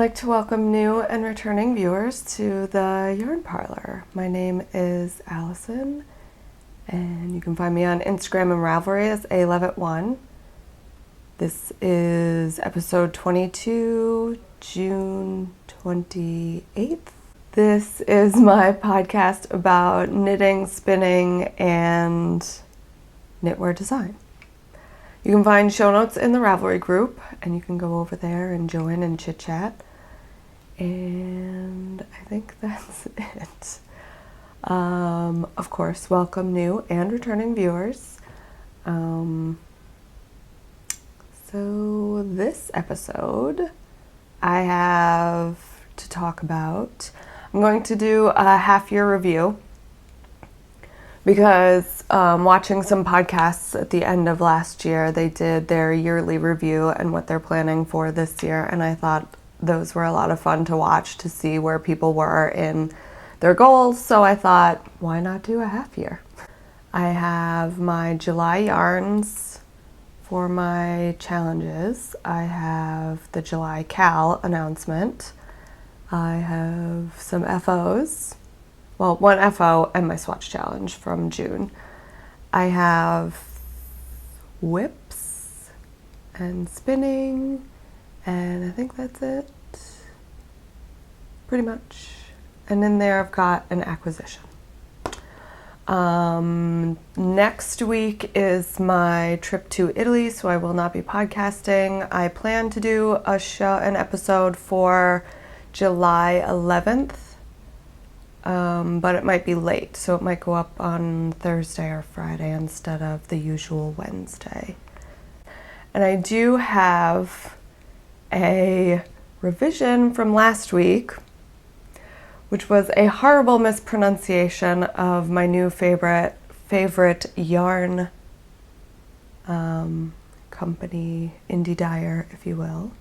like to welcome new and returning viewers to the Yarn Parlor. My name is Allison, and you can find me on Instagram and Ravelry as alevitt1. This is episode 22, June 28th. This is my podcast about knitting, spinning, and knitwear design. You can find show notes in the Ravelry group, and you can go over there and join and chit-chat. And I think that's it. Of course, welcome new and returning viewers. So this episode, I have to talk about, I'm going to do a half-year review because watching some podcasts at the end of last year, they did their yearly review and what they're planning for this year, and I thought those were a lot of fun to watch to see where people were in their goals, so I thought, why not do a half year? I have my July yarns for my challenges. I have the July Cal announcement. I have some FOs. Well, one FO and my swatch challenge from June. I have whips and spinning, and I think that's it, pretty much. And in there I've got an acquisition. Next week is my trip to Italy, so I will not be podcasting. I plan to do an episode for July 11th. But it might be late, so it might go up on Thursday or Friday instead of the usual Wednesday. And I do have a revision from last week, which was a horrible mispronunciation of my new favorite yarn company, Indie Dyer, if you will.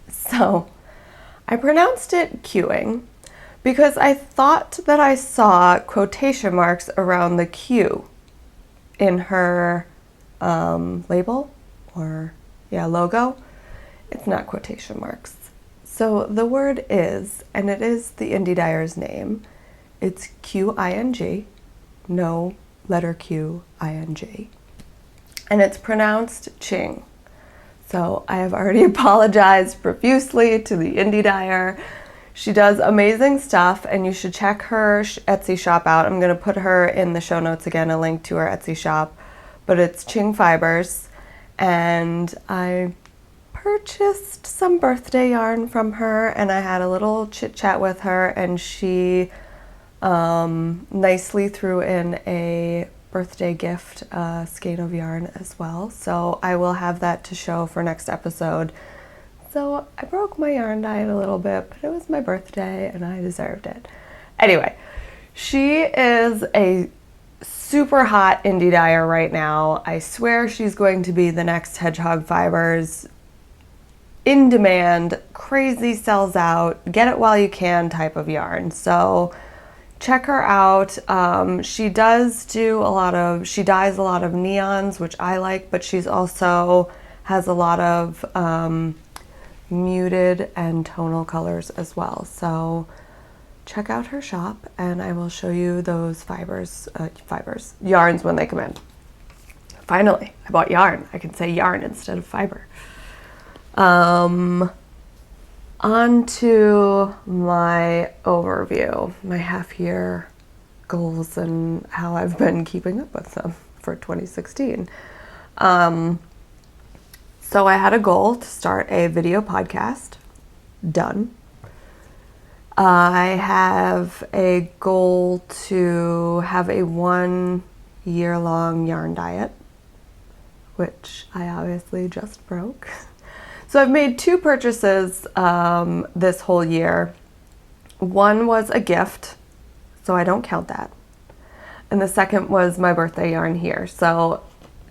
So I pronounced it queuing, because I thought that I saw quotation marks around the Q in her label or logo. It's not quotation marks. So the word is, and it is the Indie Dyer's name, it's Q-I-N-G, no letter Q, I-N-G. And it's pronounced Ching. So I have already apologized profusely to the Indie Dyer. She does amazing stuff, and you should check her Etsy shop out. I'm going to put her in the show notes again, a link to her Etsy shop. But it's Ching Fibers, and I purchased some birthday yarn from her, and I had a little chit-chat with her, and she nicely threw in a birthday gift skein of yarn as well. So I will have that to show for next episode. So I broke my yarn diet a little bit, but it was my birthday and I deserved it. Anyway, she is a super hot indie dyer right now. I swear she's going to be the next Hedgehog Fibers. In demand, crazy, sells out, get it while you can type of yarn. So check her out. She dyes a lot of neons, which I like, but she's also has a lot of muted and tonal colors as well. So check out her shop, and I will show you those yarns when they come in. Finally, I bought yarn. I can say yarn instead of fiber. On to my overview, my half-year goals and how I've been keeping up with them for 2016. So I had a goal to start a video podcast. Done. I have a goal to have a 1-year-long yarn diet, which I obviously just broke. So I've made 2 purchases this whole year. One was a gift, so I don't count that. And the second was my birthday yarn here. So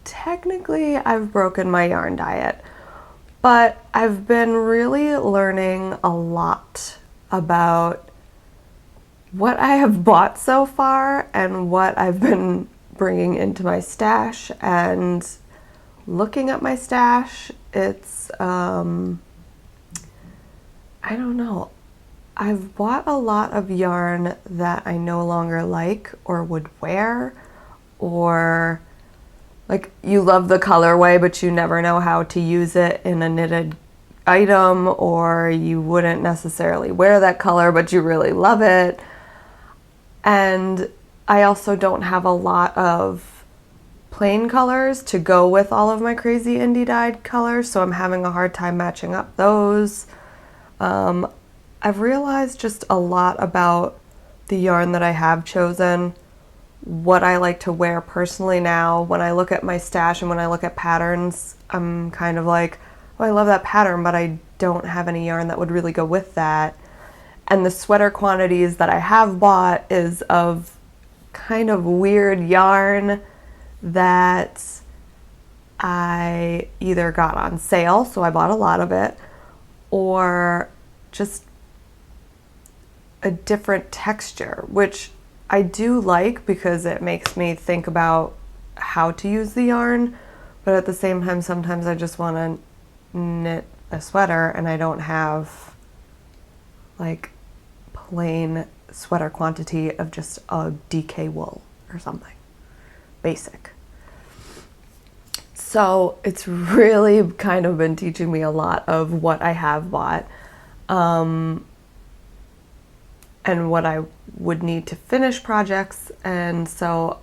technically I've broken my yarn diet, but I've been really learning a lot about what I have bought so far and what I've been bringing into my stash. And looking at my stash, it's I don't know. I've bought a lot of yarn that I no longer like or would wear, or like you love the colorway but you never know how to use it in a knitted item, or you wouldn't necessarily wear that color but you really love it. And I also don't have a lot of plain colors to go with all of my crazy indie dyed colors, so I'm having a hard time matching up those. I've realized just a lot about the yarn that I have chosen, what I like to wear personally now. When I look at my stash and when I look at patterns, I'm kind of like, oh, I love that pattern, but I don't have any yarn that would really go with that. And the sweater quantities that I have bought is of kind of weird yarn that I either got on sale, so I bought a lot of it, or just a different texture, which I do like because it makes me think about how to use the yarn, but at the same time, sometimes I just want to knit a sweater and I don't have like plain sweater quantity of just a DK wool or something basic. So it's really kind of been teaching me a lot of what I have bought, and what I would need to finish projects. And so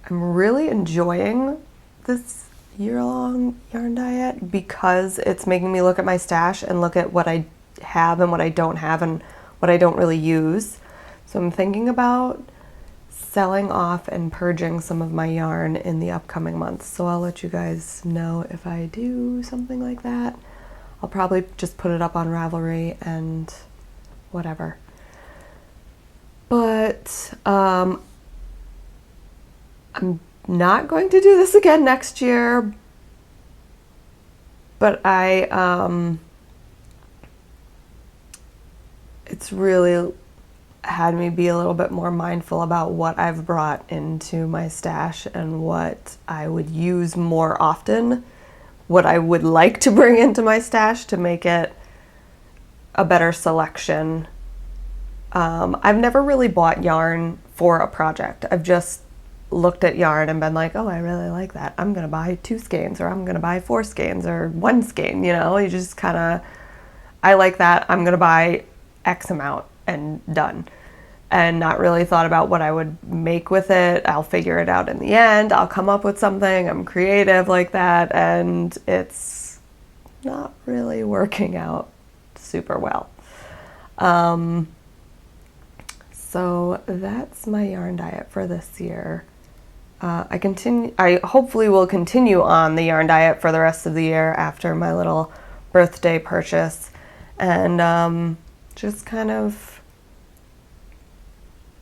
I'm really enjoying this year-long yarn diet because it's making me look at my stash and look at what I have and what I don't have and what I don't really use. So I'm thinking about selling off and purging some of my yarn in the upcoming months. So I'll let you guys know if I do something like that. I'll probably just put it up on Ravelry and whatever. But I'm not going to do this again next year, but it's really had me be a little bit more mindful about what I've brought into my stash and what I would use more often, what I would like to bring into my stash to make it a better selection. I've never really bought yarn for a project. I've just looked at yarn and been like, oh, I really like that. I'm gonna buy 2 skeins, or I'm gonna buy 4 skeins, or 1 skein, you know? You just kind of, I like that, I'm gonna buy X amount and done. And not really thought about what I would make with it. I'll figure it out in the end. I'll come up with something. I'm creative like that, and it's not really working out super well. So that's my yarn diet for this year. I hopefully will continue on the yarn diet for the rest of the year after my little birthday purchase, and just kind of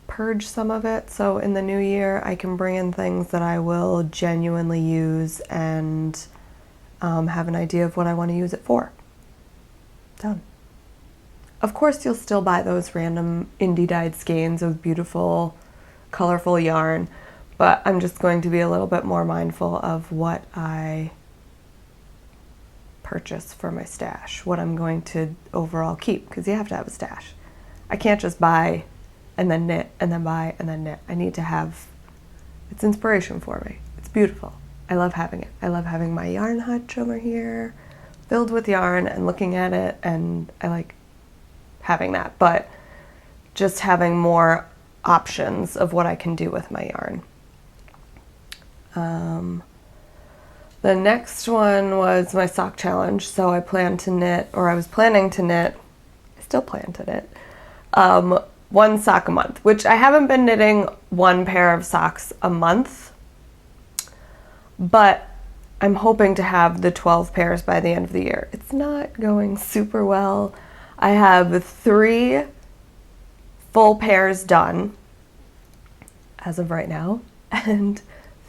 purge some of it, so in the new year I can bring in things that I will genuinely use and have an idea of what I want to use it for. Done. Of course, you'll still buy those random indie dyed skeins of beautiful, colorful yarn, but I'm just going to be a little bit more mindful of what I purchase for my stash, what I'm going to overall keep, because you have to have a stash. I can't just buy and then knit and then buy and then knit. I need to have, it's inspiration for me. It's beautiful. I love having it. I love having my yarn hutch over here filled with yarn and looking at it, and I like having that, but just having more options of what I can do with my yarn. The next one was my sock challenge. So I plan to knit, or I was planning to knit, I still plan to knit, 1 sock a month, which I haven't been knitting 1 pair of socks a month, but I'm hoping to have the 12 pairs by the end of the year. It's not going super well. I have 3 full pairs done as of right now, and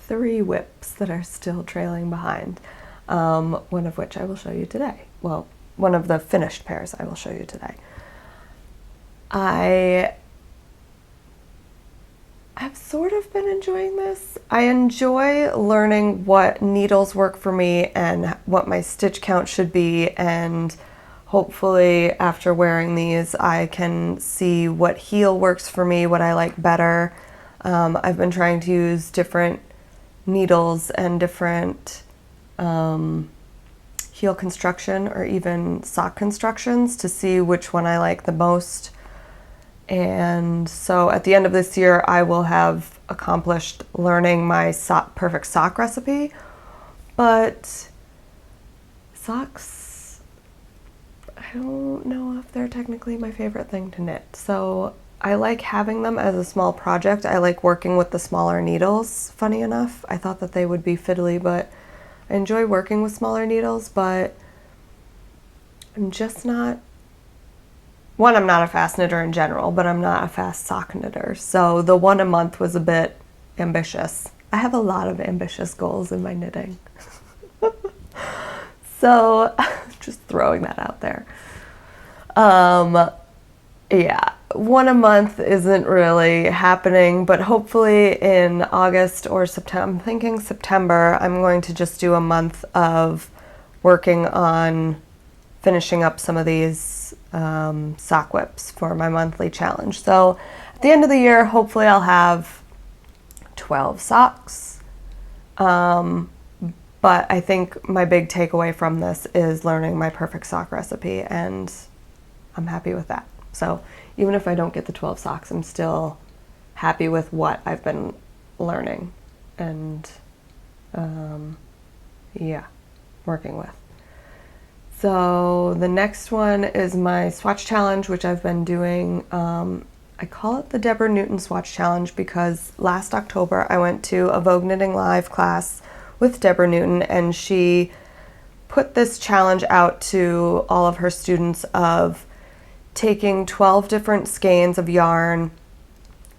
3 whips that are still trailing behind, one of which I will show you today. Well, one of the finished pairs I will show you today. I have sort of been enjoying this. I enjoy learning what needles work for me and what my stitch count should be, and hopefully after wearing these, I can see what heel works for me, what I like better. I've been trying to use different needles and different heel construction or even sock constructions to see which one I like the most. And so at the end of this year, I will have accomplished learning my perfect sock recipe. But socks, I don't know if they're technically my favorite thing to knit. So I like having them as a small project. I like working with the smaller needles, funny enough. I thought that they would be fiddly, but I enjoy working with smaller needles, but I'm just not, one, I'm not a fast knitter in general, but I'm not a fast sock knitter. So the one a month was a bit ambitious. I have a lot of ambitious goals in my knitting. So just throwing that out there. Yeah, one a month isn't really happening, but hopefully in August or September, I'm thinking September, I'm going to just do a month of working on finishing up some of these sock whips for my monthly challenge. So at the end of the year, hopefully I'll have 12 socks. But I think my big takeaway from this is learning my perfect sock recipe, and I'm happy with that. So even if I don't get the 12 socks, I'm still happy with what I've been learning and yeah, working with. So the next one is my swatch challenge, which I've been doing. I call it the Deborah Newton Swatch Challenge because last October I went to a Vogue Knitting Live class with Deborah Newton, and she put this challenge out to all of her students of taking 12 different skeins of yarn,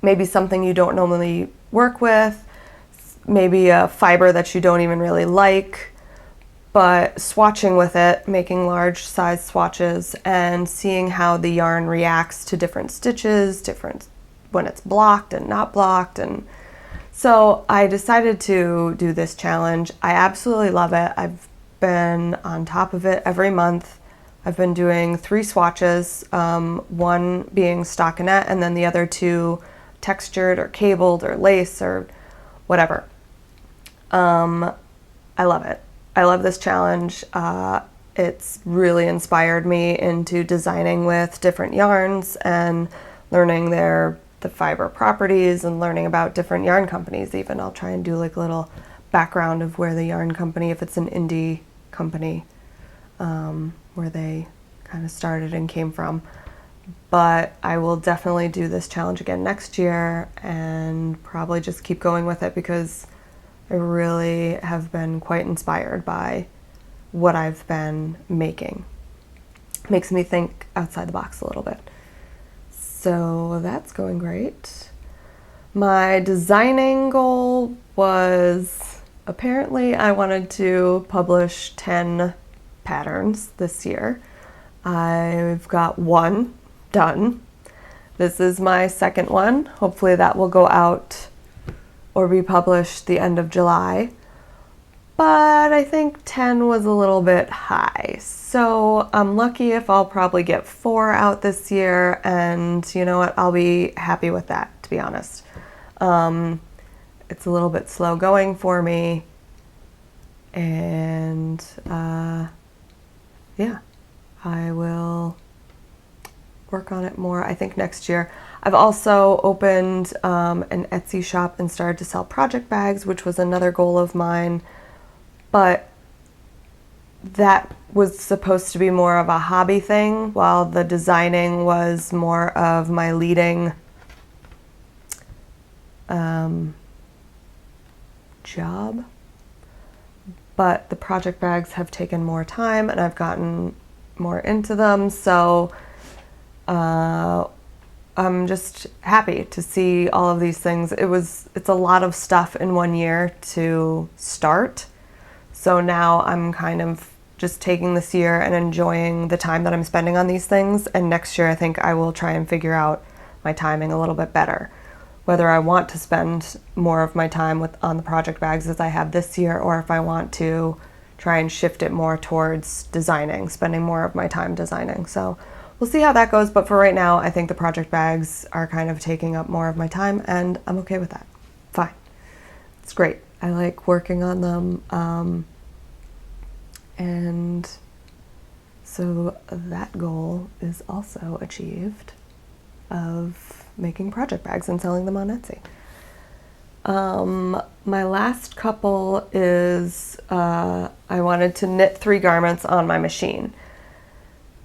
maybe something you don't normally work with, maybe a fiber that you don't even really like, but swatching with it, making large size swatches and seeing how the yarn reacts to different stitches, different when it's blocked and not blocked. And so I decided to do this challenge. I absolutely love it. I've been on top of it every month. I've been doing 3 swatches, one being stockinette and then the other 2 textured or cabled or lace or whatever. I love it. I love this challenge. It's really inspired me into designing with different yarns and learning the fiber properties and learning about different yarn companies even. I'll try and do like a little background of where the yarn company, if it's an indie company, where they kind of started and came from. But I will definitely do this challenge again next year and probably just keep going with it because I really have been quite inspired by what I've been making. Makes me think outside the box a little bit. So that's going great. My designing goal was, apparently I wanted to publish 10 patterns this year. I've got 1 done. This is my second one. Hopefully that will go out or be published the end of July. But I think 10 was a little bit high. So I'm lucky if I'll probably get 4 out this year, and you know what, I'll be happy with that, to be honest. It's a little bit slow going for me, and yeah, I will work on it more, I think, next year. I've also opened an Etsy shop and started to sell project bags, which was another goal of mine, but that was supposed to be more of a hobby thing, while the designing was more of my leading job. But the project bags have taken more time and I've gotten more into them, so I'm just happy to see all of these things. It's a lot of stuff in one year to start. So now I'm kind of just taking this year and enjoying the time that I'm spending on these things. And next year I think I will try and figure out my timing a little bit better. Whether I want to spend more of my time on the project bags as I have this year, or if I want to try and shift it more towards designing, spending more of my time designing. So we'll see how that goes, but for right now, I think the project bags are kind of taking up more of my time, and I'm okay with that. Fine. It's great. I like working on them, and so that goal is also achieved of making project bags and selling them on Etsy. My last couple is I wanted to knit 3 garments on my machine.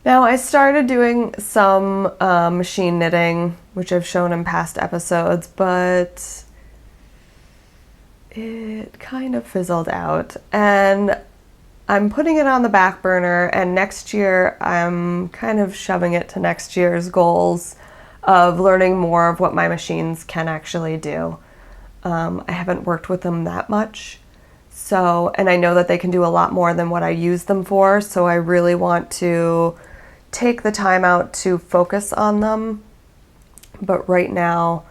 Now, I started doing some machine knitting, which I've shown in past episodes, but it kind of fizzled out, and I'm putting it on the back burner, and next year I'm kind of shoving it to next year's goals of learning more of what my machines can actually do. I haven't worked with them that much, so, and I know that they can do a lot more than what I use them for, so I really want to take the time out to focus on them, but right now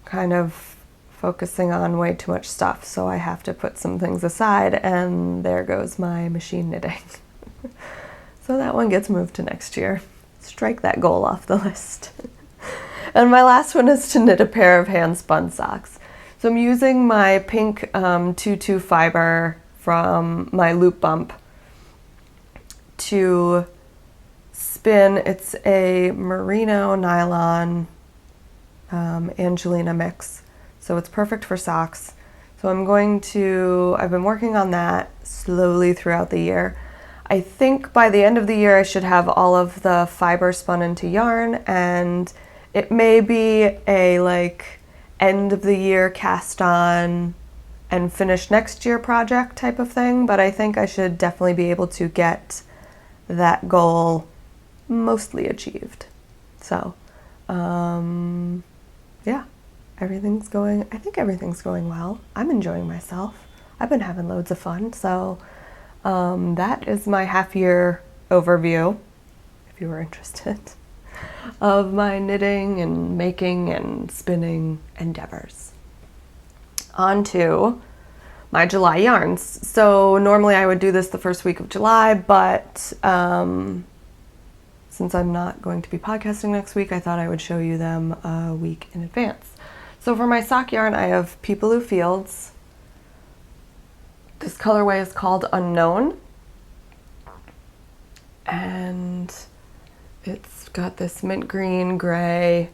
kind of focusing on way too much stuff, so I have to put some things aside, and there goes my machine knitting. So that one gets moved to next year. Strike that goal off the list. And my last one is to knit a pair of hand-spun socks. So I'm using my pink 2-2 fiber from my loop bump to spin. It's a merino nylon Angelina mix. So it's perfect for socks. So I've been working on that slowly throughout the year. I think by the end of the year I should have all of the fiber spun into yarn, and it may be a like end of the year cast on and finish next year project type of thing, but I think I should definitely be able to get that goal mostly achieved. So, yeah. I think everything's going well. I'm enjoying myself. I've been having loads of fun. So that is my half-year overview, if you were interested, of my knitting and making and spinning endeavors. On to my July yarns. So normally I would do this the first week of July, but since I'm not going to be podcasting next week, I thought I would show you them a week in advance. So for my sock yarn, I have Peepaloo Fields. This colorway is called Unknown. And it's got this mint green, gray,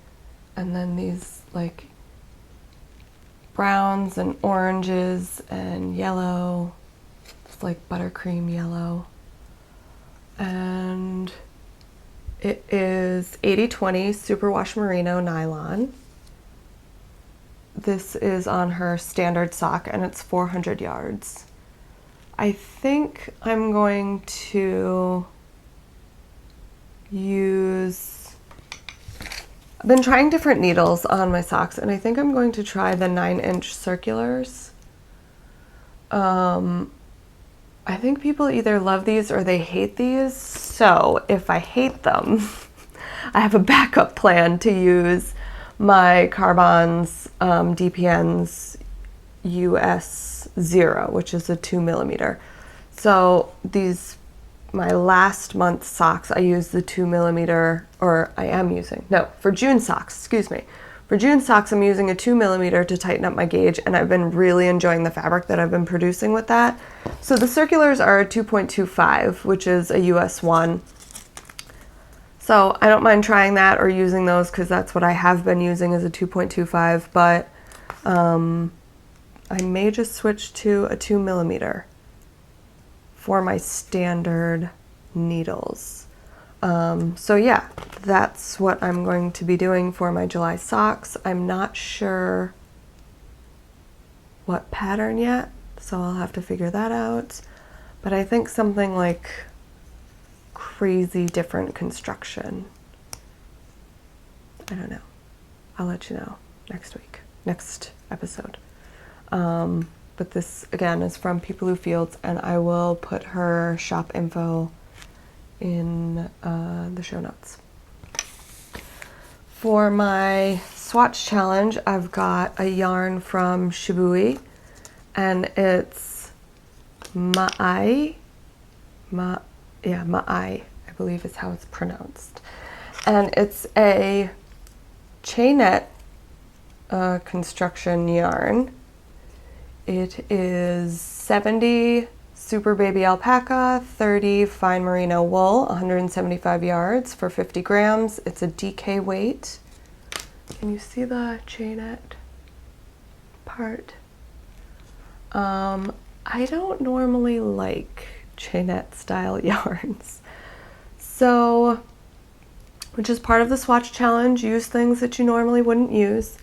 and then these like browns and oranges and yellow. It's like buttercream yellow. And it is 80/20 superwash merino nylon. This is on her standard sock, and it's 400 yards. I think I'm going to I've been trying different needles on my socks, and I think I'm going to try the 9-inch circulars. I think people either love these or they hate these, so if I hate them, I have a backup plan to use my Carbon's DPN's US 0, which is a 2mm. So my last month's socks, I used the 2mm, for June socks, For June socks, I'm using a 2mm to tighten up my gauge, and I've been really enjoying the fabric that I've been producing with that. So the circulars are a 2.25, which is a US 1. So I don't mind trying that or using those because that's what I have been using as a 2.25, but I may just switch to a 2mm for my standard needles. So yeah, that's what I'm going to be doing for my July socks. I'm not sure what pattern yet, so I'll have to figure that out. But I think something like crazy different construction. I don't know. I'll let you know next episode. But this again is from Peepaloo Fields, and I will put her shop info in the show notes. For my swatch challenge, I've got a yarn from Shibui, and it's Ma'ai Ma'ai, I believe is how it's pronounced. And it's a chainette construction yarn. It is 70 super baby alpaca, 30 fine merino wool, 175 yards for 50 grams. It's a DK weight. Can you see the chainette part? I don't normally like chainette style yarns. So, which is part of the swatch challenge, use things that you normally wouldn't use.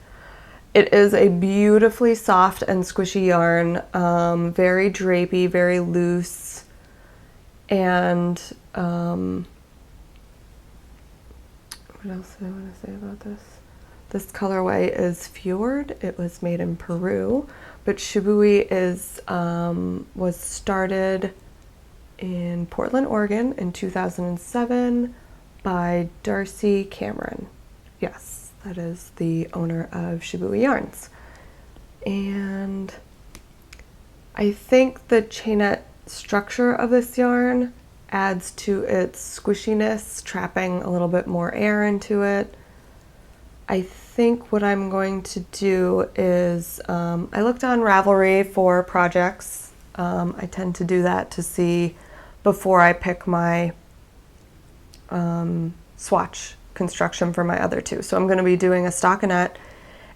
It is a beautifully soft and squishy yarn, very drapey, very loose, and what else do I want to say about this? This colorway is Fjord. It was made in Peru, but Shibui was started in Portland, Oregon in 2007 by Darcy Cameron. Yes, that is the owner of Shibui Yarns. And I think the chainette structure of this yarn adds to its squishiness, trapping a little bit more air into it. I think what I'm going to do is, I looked on Ravelry for projects. I tend to do that to see before I pick my swatch construction for my other two. So I'm going to be doing a stockinette,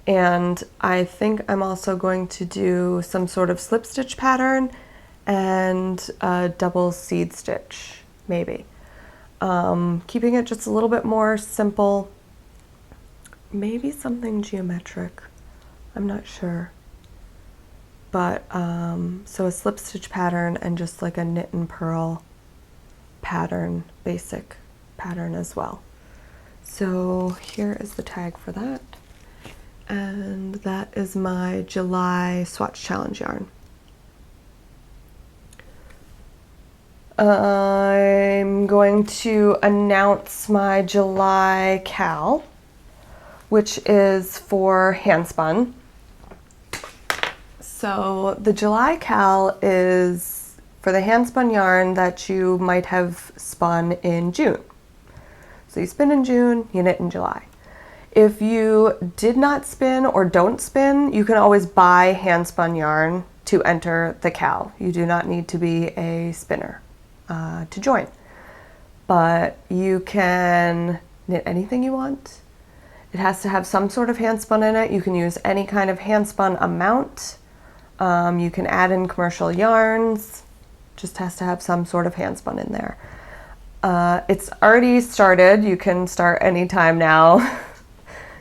and I think I'm also going to do some sort of slip stitch pattern and a double seed stitch, maybe. Keeping it just a little bit more simple. Maybe something geometric, I'm not sure. But, so a slip stitch pattern and just like a knit and purl pattern, basic pattern as well. So here is the tag for that. And that is my July swatch challenge yarn. I'm going to announce my July cal, which is for handspun. So the July cal is for the handspun yarn that you might have spun in June. So you spin in June, you knit in July. If you did not spin or don't spin, you can always buy handspun yarn to enter the cal. You do not need to be a spinner to join. But you can knit anything you want. It has to have some sort of handspun in it. You can use any kind of handspun amount. You can add in commercial yarns. Just has to have some sort of handspun in there. It's already started. You can start anytime now.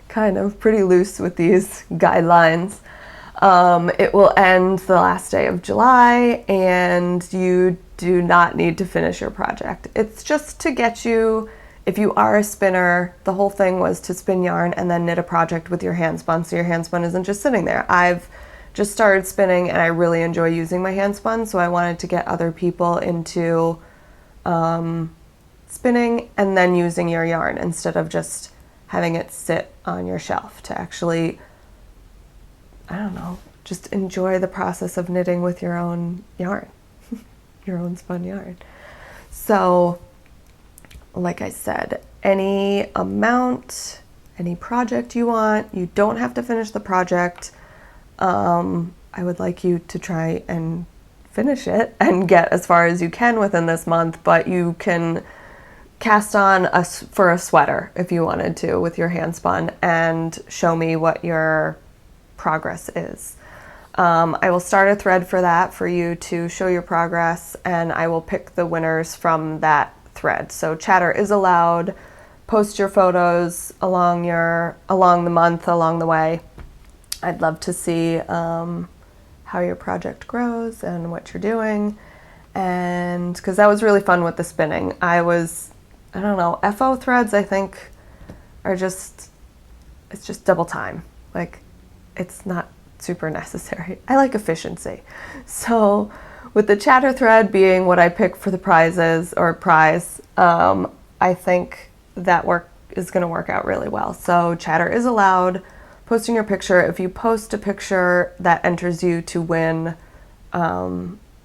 Kind of pretty loose with these guidelines. It will end the last day of July, and you do not need to finish your project. It's just to get you, if you are a spinner, the whole thing was to spin yarn and then knit a project with your handspun, so your handspun isn't just sitting there. I've just started spinning and I really enjoy using my handspun, so I wanted to get other people into spinning and then using your yarn instead of just having it sit on your shelf, to actually, I don't know, just enjoy the process of knitting with your own yarn, your own spun yarn. So, like I said, any amount, any project you want, you don't have to finish the project. I would like you to try and finish it and get as far as you can within this month, but you can cast on for a sweater if you wanted to with your handspun and show me what your progress is. I will start a thread for that for you to show your progress, and I will pick the winners from that thread. So chatter is allowed. Post your photos along the month, along the way. I'd love to see how your project grows and what you're doing. And because that was really fun with the spinning. I don't know, FO threads I think are it's just double time. Like, it's not super necessary. I like efficiency. So with the chatter thread being what I pick for the prizes or prize, I think that is going to work out really well. So chatter is allowed. Posting your picture. If you post a picture that enters you to win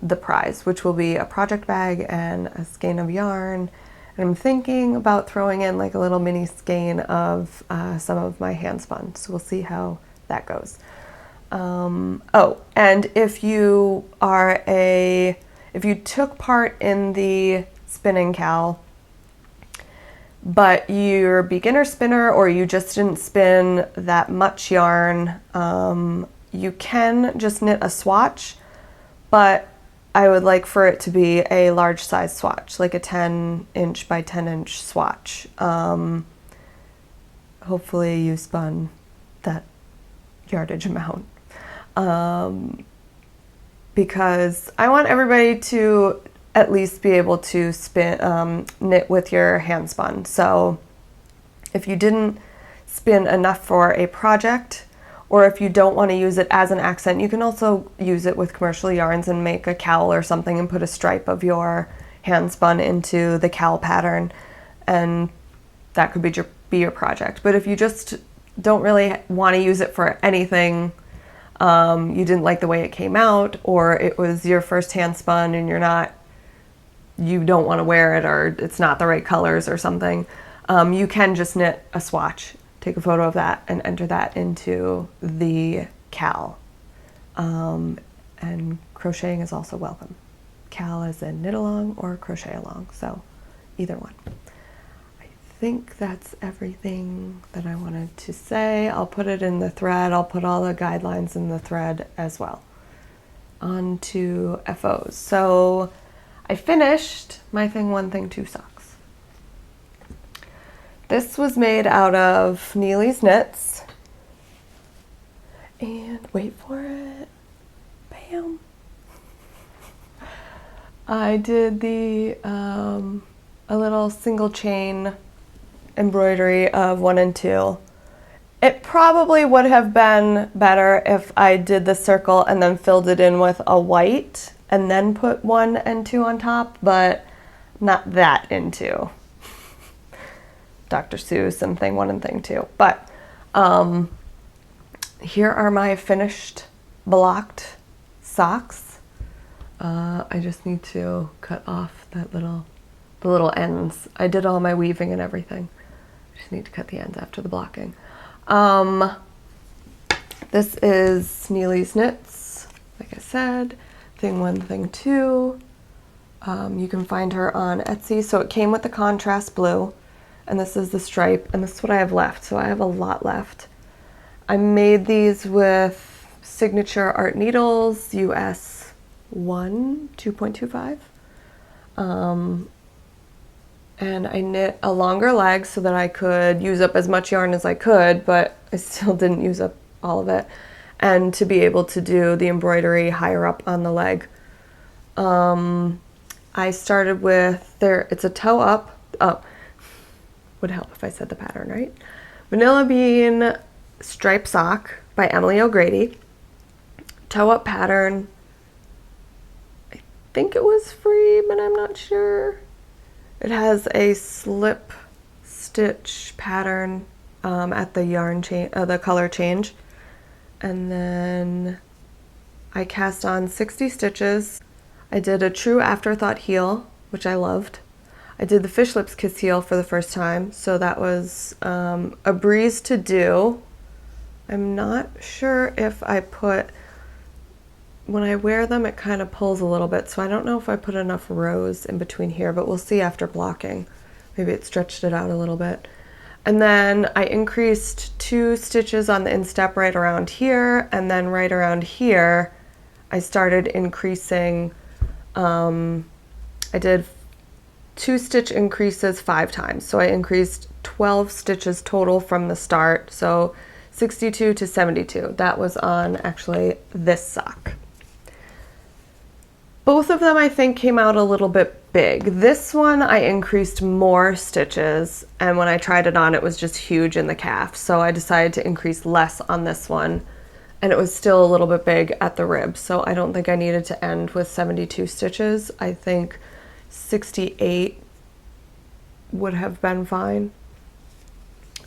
the prize, which will be a project bag and a skein of yarn. And I'm thinking about throwing in like a little mini skein of some of my handspun. So we'll see how that goes. Oh, and if you took part in the spinning cow, but you're a beginner spinner or you just didn't spin that much yarn, you can just knit a swatch, but I would like for it to be a large size swatch, like a 10-inch by 10-inch swatch. Hopefully you spun that yardage amount. Because I want everybody to at least be able to knit with your hand spun. So if you didn't spin enough for a project, or if you don't want to use it as an accent, you can also use it with commercial yarns and make a cowl or something and put a stripe of your hand spun into the cowl pattern, and that could be your project. But if you just don't really want to use it for anything, you didn't like the way it came out, or it was your first hand spun and you don't want to wear it, or it's not the right colors or something, you can just knit a swatch, take a photo of that and enter that into the cowl. And crocheting is also welcome. Cowl as in knit along or crochet along, so either one. I think that's everything that I wanted to say. I'll put it in the thread. I'll put all the guidelines in the thread as well. On to FOs. So I finished my Thing 1, Thing 2 socks. This was made out of Neely's Knits. And wait for it. Bam. I did a little single chain embroidery of 1 and 2. It probably would have been better if I did the circle and then filled it in with a white and then put 1 and 2 on top, but not that into Dr. Seuss and Thing 1 and Thing 2. But here are my finished blocked socks. I just need to cut off the little ends. I did all my weaving and everything. I just need to cut the ends after the blocking. This is Neely's Knits, like I said. Thing 1, Thing 2. You can find her on Etsy. So it came with the contrast blue, and this is the stripe, and this is what I have left. So I have a lot left. I made these with Signature Art Needles, US 1, 2.25. And I knit a longer leg so that I could use up as much yarn as I could, but I still didn't use up all of it, and to be able to do the embroidery higher up on the leg. I started with it's a toe up. Oh, would help if I said the pattern right. Vanilla Bean Stripe Sock by Emily O'Grady. Toe up pattern. I think it was free, but I'm not sure. It has a slip stitch pattern at the yarn change, the color change. And then I cast on 60 stitches. I did a true afterthought heel, which I loved. I did the fish lips kiss heel for the first time, so that was a breeze to do. I'm not sure if I when I wear them, it kind of pulls a little bit, so I don't know if I put enough rows in between here, but we'll see after blocking. Maybe it stretched it out a little bit. And then I increased 2 stitches on the instep right around here, and then right around here, I started increasing. I did 2 stitch increases 5 times, so I increased 12 stitches total from the start, so 62 to 72. That was on actually this sock. Both of them I think came out a little bit big. This one I increased more stitches, and when I tried it on it was just huge in the calf, so I decided to increase less on this one, and it was still a little bit big at the rib, so I don't think I needed to end with 72 stitches. I think 68 would have been fine.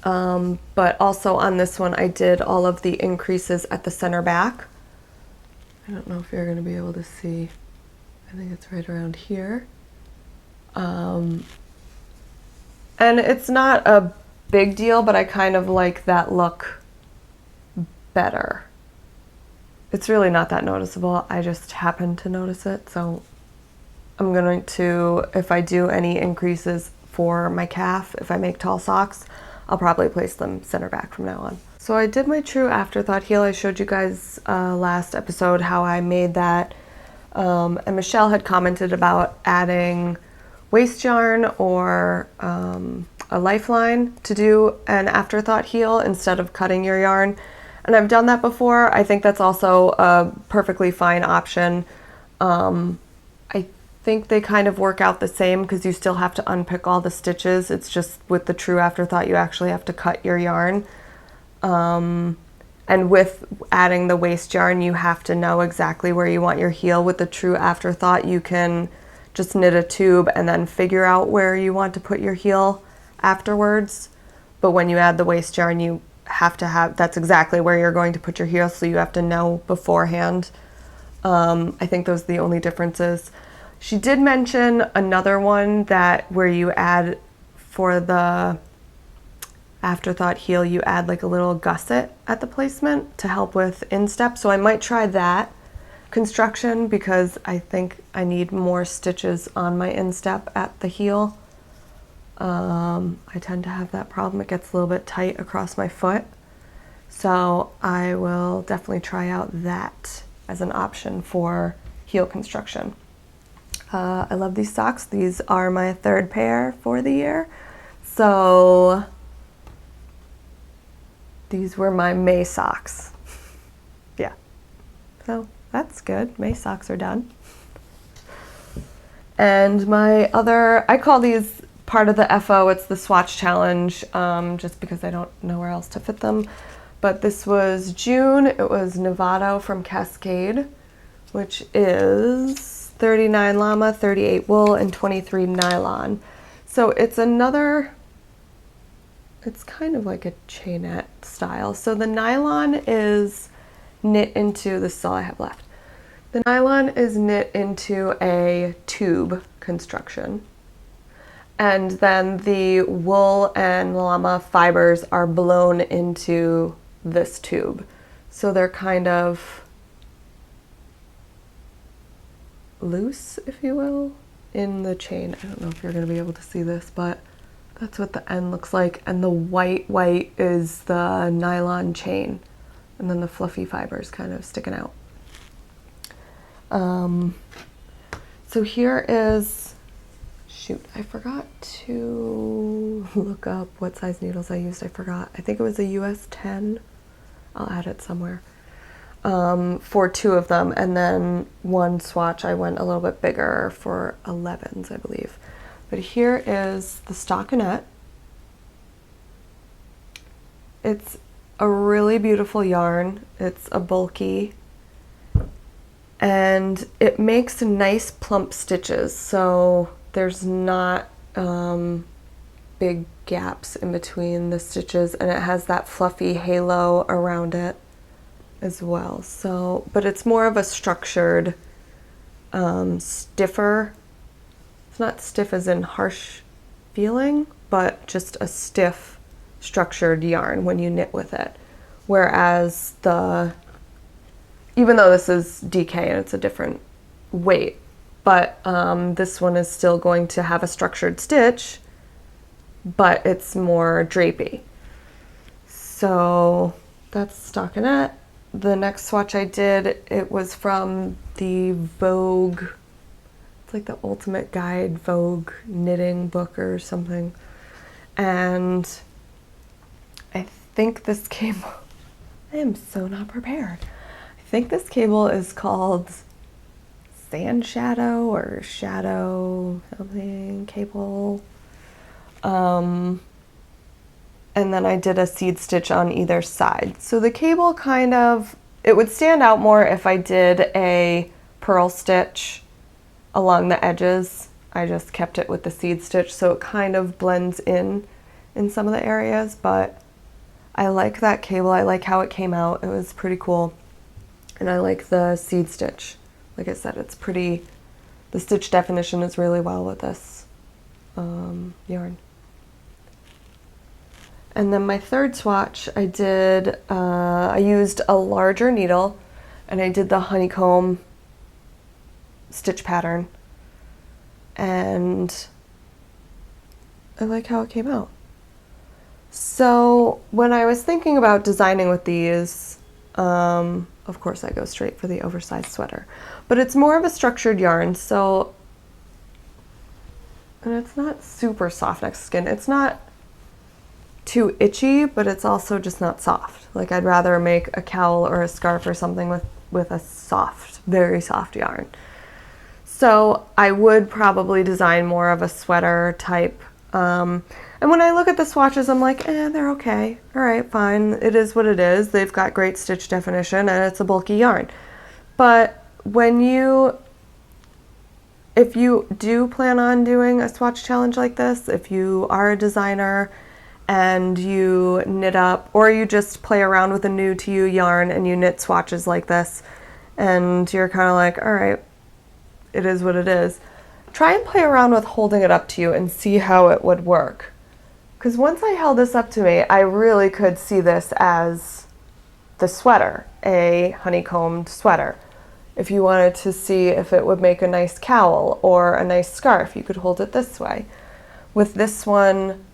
But also on this one I did all of the increases at the center back. I don't know if you're going to be able to see I think it's right around here. And it's not a big deal, but I kind of like that look better. It's really not that noticeable. I just happen to notice it. So I'm going to, if I do any increases for my calf, if I make tall socks, I'll probably place them center back from now on. So I did my true afterthought heel. I showed you guys last episode how I made that. And Michelle had commented about adding waste yarn or a lifeline to do an afterthought heel instead of cutting your yarn. And I've done that before. I think that's also a perfectly fine option. I think they kind of work out the same because you still have to unpick all the stitches. It's just with the true afterthought, you actually have to cut your yarn. And with adding the waste yarn, you have to know exactly where you want your heel. With the true afterthought, you can just knit a tube and then figure out where you want to put your heel afterwards. But when you add the waste yarn, you have to have, that's exactly where you're going to put your heel, so you have to know beforehand. I think those are the only differences. She did mention another one that where you add for the afterthought heel, you add like a little gusset at the placement to help with instep. So I might try that construction because I think I need more stitches on my instep at the heel. I tend to have that problem. It gets a little bit tight across my foot. So I will definitely try out that as an option for heel construction. I love these socks. These are my third pair for the year. So these were my May socks. Yeah. So that's good. May socks are done. And my other, I call these part of the FO, it's the swatch challenge, just because I don't know where else to fit them. But this was June. It was Novato from Cascade, which is 39 llama, 38 wool, and 23 nylon. So it's another, it's kind of like a chainette style. So the nylon is knit into, this is all I have left. The nylon is knit into a tube construction. And then the wool and llama fibers are blown into this tube. So they're kind of loose, if you will, in the chain. I don't know if you're going to be able to see this, but that's what the end looks like. And the white is the nylon chain. And then the fluffy fibers kind of sticking out. So here is, shoot, I forgot to look up what size needles I used. I forgot. I think it was a US 10. I'll add it somewhere. For 2 of them, and then one swatch I went a little bit bigger for 11s, I believe. But here is the stockinette. It's a really beautiful yarn. It's a bulky, and it makes nice plump stitches, so there's not big gaps in between the stitches, and it has that fluffy halo around it as well. So, but it's more of a structured, stiffer, it's not stiff as in harsh feeling, but just a stiff structured yarn when you knit with it. Whereas the, even though this is DK and it's a different weight, but this one is still going to have a structured stitch, but it's more drapey. So that's stockinette. The next swatch I did, it was from the Vogue, it's like the Ultimate Guide Vogue knitting book or something. And I think this cable, I am so not prepared. I think this cable is called Sand Shadow or Shadow something cable. And then I did a seed stitch on either side. So the cable kind of, it would stand out more if I did a purl stitch along the edges. I just kept it with the seed stitch, so it kind of blends in some of the areas, but I like that cable. I like how it came out. It was pretty cool. And I like the seed stitch. Like I said, it's pretty The stitch definition is really well with this yarn. And then my third swatch, I used a larger needle and I did the honeycomb stitch pattern, and I like how it came out. So when I was thinking about designing with these, of course I go straight for the oversized sweater, but it's more of a structured yarn, so, and it's not super soft next to skin. It's not too itchy, but it's also just not soft. Like, I'd rather make a cowl or a scarf or something with a soft, very soft yarn. So I would probably design more of a sweater type. And when I look at the swatches, I'm like, they're okay. All right, fine. It is what it is. They've got great stitch definition and it's a bulky yarn. But if you do plan on doing a swatch challenge like this, if you are a designer and you knit up, or you just play around with a new to you yarn and you knit swatches like this, and you're kind of like, all right, it is what it is, try and play around with holding it up to you and see how it would work. Because once I held this up to me, I really could see this as the sweater, a honeycombed sweater. If you wanted to see if it would make a nice cowl or a nice scarf, you could hold it this way. With this one,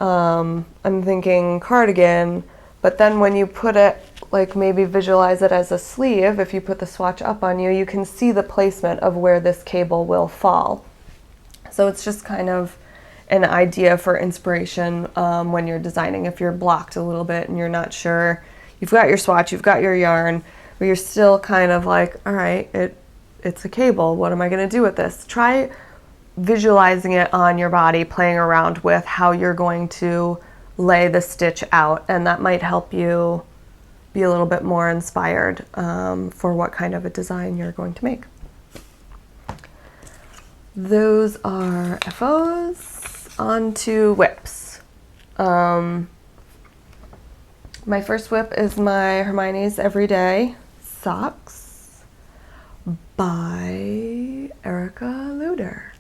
I'm thinking cardigan, but then when you put it, like maybe visualize it as a sleeve, if you put the swatch up on you, you can see the placement of where this cable will fall. So it's just kind of an idea for inspiration when you're designing. If you're blocked a little bit and you're not sure, you've got your swatch, you've got your yarn, but you're still kind of like, all right, it's a cable. What am I going to do with this? Try visualizing it on your body, playing around with how you're going to lay the stitch out, and that might help you be a little bit more inspired for what kind of a design you're going to make. Those are FOs. On to whips. My first whip is my Hermione's Everyday Socks by Erica Luder.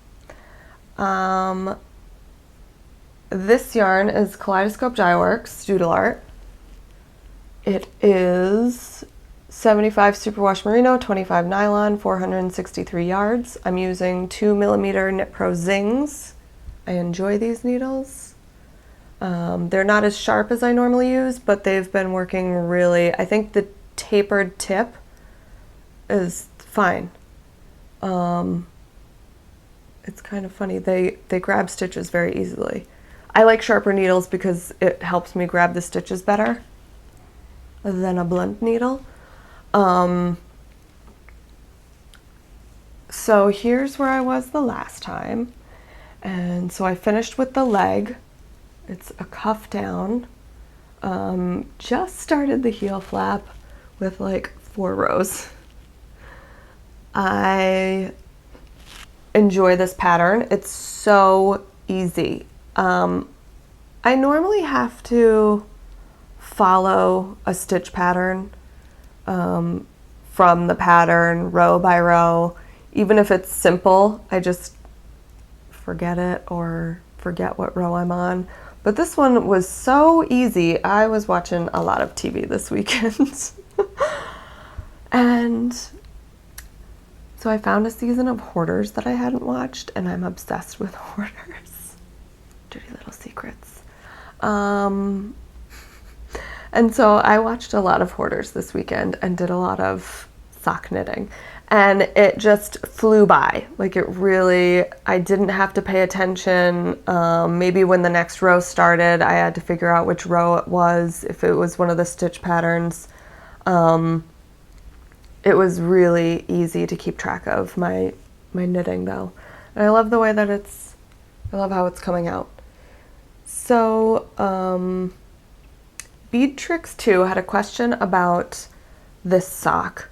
This yarn is Kaleidoscope Dyeworks Doodle Art. It is 75 superwash merino, 25 nylon, 463 yards. I'm using 2mm Knit Pro Zings. I enjoy these needles. They're not as sharp as I normally use, but they've been working really. I think the tapered tip is fine. It's kind of funny. They grab stitches very easily. I like sharper needles because it helps me grab the stitches better than a blunt needle. So here's where I was the last time. And so I finished with the leg. It's a cuff down. Just started the heel flap with like 4 rows. I enjoy this pattern. It's so easy. I normally have to follow a stitch pattern from the pattern row by row. Even if it's simple, I just forget it or forget what row I'm on. But this one was so easy. I was watching a lot of TV this weekend. And so I found a season of Hoarders that I hadn't watched, and I'm obsessed with Hoarders. Dirty little secrets. And so I watched a lot of Hoarders this weekend and did a lot of sock knitting. And it just flew by. Like, it really, I didn't have to pay attention. Maybe when the next row started, I had to figure out which row it was, if it was one of the stitch patterns. It was really easy to keep track of my knitting though. And I love the way that I love how it's coming out. So, Bead Tricks 2 had a question about this sock.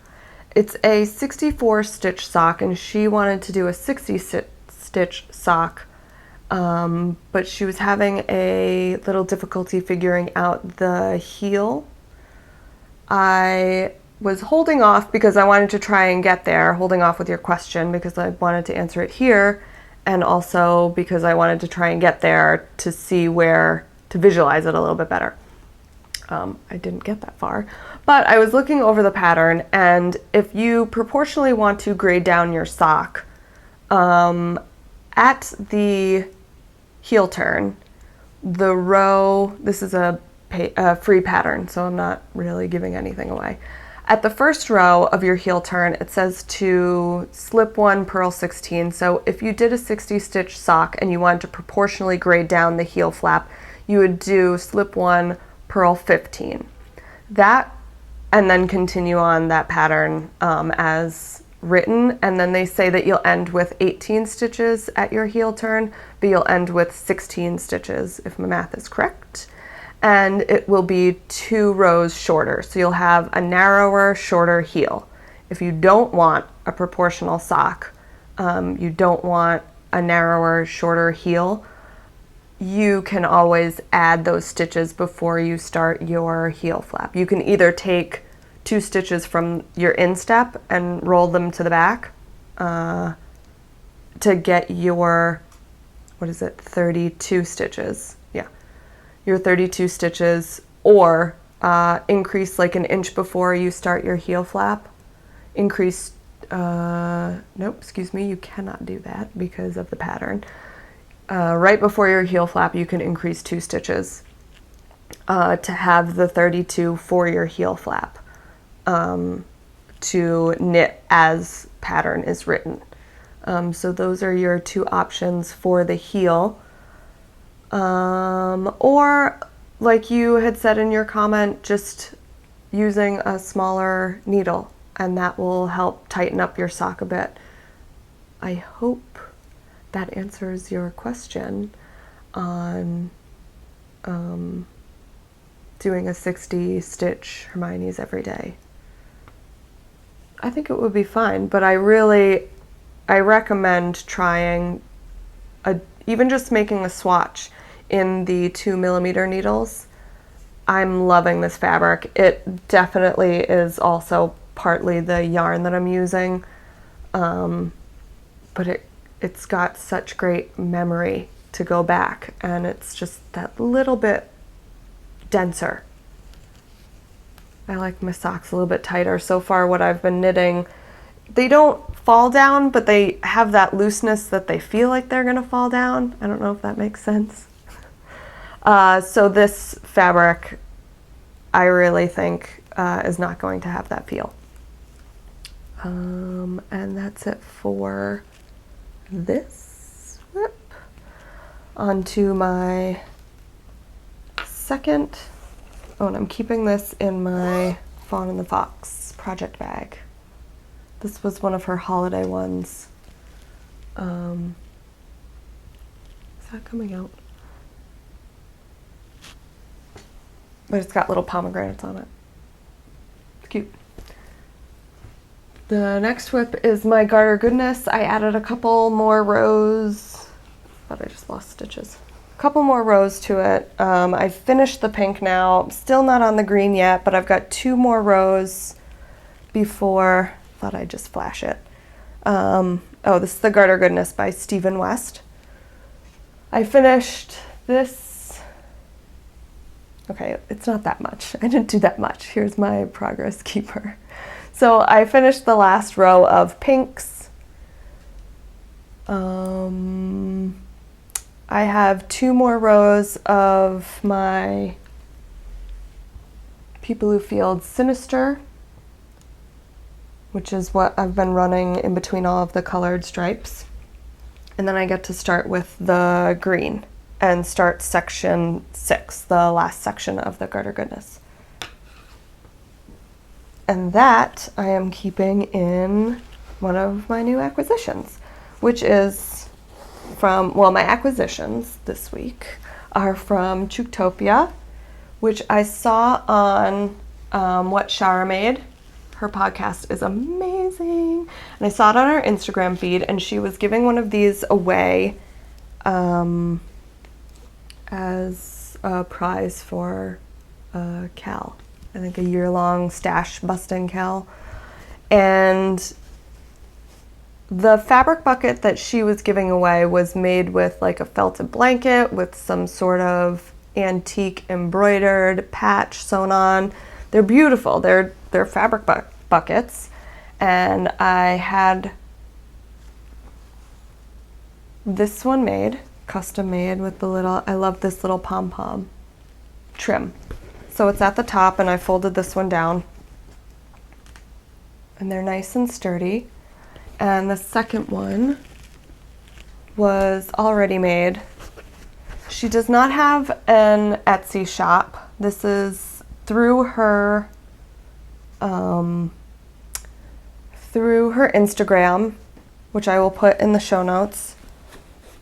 It's a 64 stitch sock, and she wanted to do a 60 stitch sock, but she was having a little difficulty figuring out the heel. I was holding off because I wanted to try and get there, holding off with your question because I wanted to answer it here, and also because I wanted to try and get there to see where to visualize it a little bit better. I didn't get that far, but I was looking over the pattern, and if you proportionally want to grade down your sock, at the heel turn, the row, this is a free pattern, so I'm not really giving anything away. At the first row of your heel turn, it says to slip 1, purl 16. So if you did a 60 stitch sock and you wanted to proportionally grade down the heel flap, you would do slip 1, purl 15. That, and then continue on that pattern as written, and then they say that you'll end with 18 stitches at your heel turn, but you'll end with 16 stitches if my math is correct. And it will be 2 rows shorter. So you'll have a narrower, shorter heel. If you don't want a proportional sock, you don't want a narrower, shorter heel, you can always add those stitches before you start your heel flap. You can either take 2 stitches from your instep and roll them to the back to get your, 32 stitches. Yeah. Your 32 stitches, or increase like an inch before you start your heel flap. Increase, nope, excuse me, you cannot do that because of the pattern. Right before your heel flap, you can increase 2 stitches to have the 32 for your heel flap to knit as pattern is written. So those are your 2 options for the heel. Or like you had said in your comment, just using a smaller needle, and that will help tighten up your sock a bit. I hope that answers your question on doing a 60 stitch Hermione's every day. I think it would be fine, but I recommend trying even just making a swatch in the 2mm needles. I'm loving this fabric. It definitely is also partly the yarn that I'm using, but it's got such great memory to go back, and it's just that little bit denser. I like my socks a little bit tighter. So far what I've been knitting, they don't fall down, but they have that looseness that they feel like they're gonna fall down. I don't know if that makes sense. So this fabric, I really think is not going to have that feel. And that's it for this whip. Onto my second, and I'm keeping this in my Fawn and the Fox project bag. This was one of her holiday ones. Is that coming out? But it's got little pomegranates on it. It's cute. The next whip is my Garter Goodness. I added a couple more rows, but I just lost stitches. A couple more rows to it. I've finished the pink now. Still not on the green yet, but I've got 2 more rows before. Thought I'd just flash it. This is the Garter Goodness by Stephen West. I finished this. Okay, it's not that much. I didn't do that much. Here's my progress keeper. So I finished the last row of pinks. I have 2 more rows of my People Who Field Sinister, which is what I've been running in between all of the colored stripes. And then I get to start with the green and start section 6, the last section of the Garter Goodness. And that I am keeping in one of my new acquisitions, which is from, my acquisitions this week are from Chooktopia, which I saw on What Shara Made. Her podcast is amazing. And I saw it on her Instagram feed, and she was giving one of these away as a prize for Cal. I think a year-long stash busting cal. And the fabric bucket that she was giving away was made with like a felted blanket with some sort of antique embroidered patch sewn on. They're beautiful. They're fabric buckets. And I had this one made, custom made with the little, I love this little pom-pom trim. So it's at the top, and I folded this one down. And they're nice and sturdy. And the second one was already made. She does not have an Etsy shop. This is through her Instagram, which I will put in the show notes.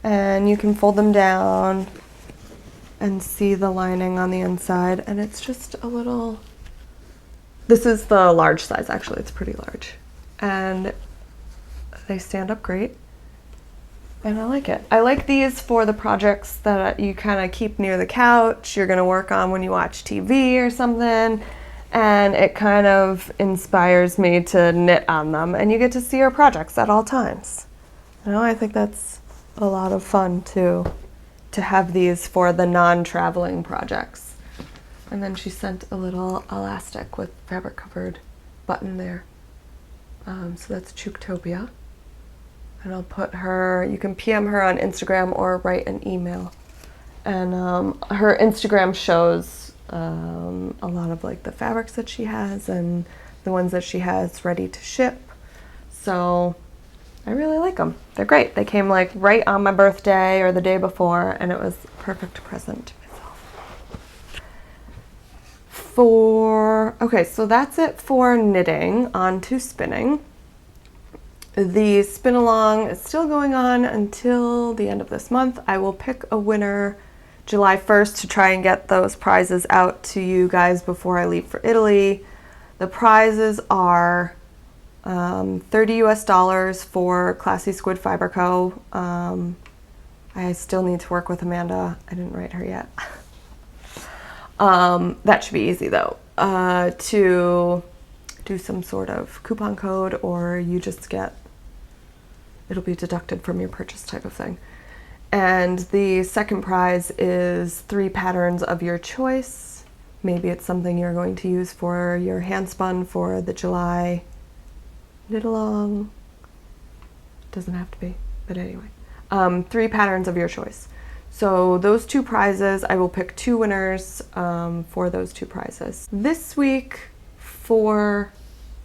And you can fold them down and see the lining on the inside. And it's just a little, this is the large size actually, it's pretty large. And they stand up great. And I like it. I like these for the projects that you kind of keep near the couch, you're gonna work on when you watch TV or something. And it kind of inspires me to knit on them, and you get to see your projects at all times. You know, I think that's a lot of fun to have these for the non-traveling projects. And then she sent a little elastic with fabric covered button there. So that's Chooktopia. And I'll put her, you can PM her on Instagram or write an email. And her Instagram shows a lot of like the fabrics that she has and the ones that she has ready to ship. So I really like them. They're great. They came like right on my birthday or the day before, and it was a perfect present to myself. Okay, so that's it for knitting. On to spinning. The spin along is still going on until the end of this month. I will pick a winner July 1st to try and get those prizes out to you guys before I leave for Italy. The prizes are $30 US for Classy Squid Fiber Co. I still need to work with Amanda. I didn't write her yet. That should be easy though. To do some sort of coupon code, or you just get, it'll be deducted from your purchase type of thing. And the second prize is 3 patterns of your choice. Maybe it's something you're going to use for your handspun for the July knit along. Doesn't have to be, but anyway. 3 patterns of your choice. So those 2 prizes, I will pick 2 winners for those 2 prizes. This week for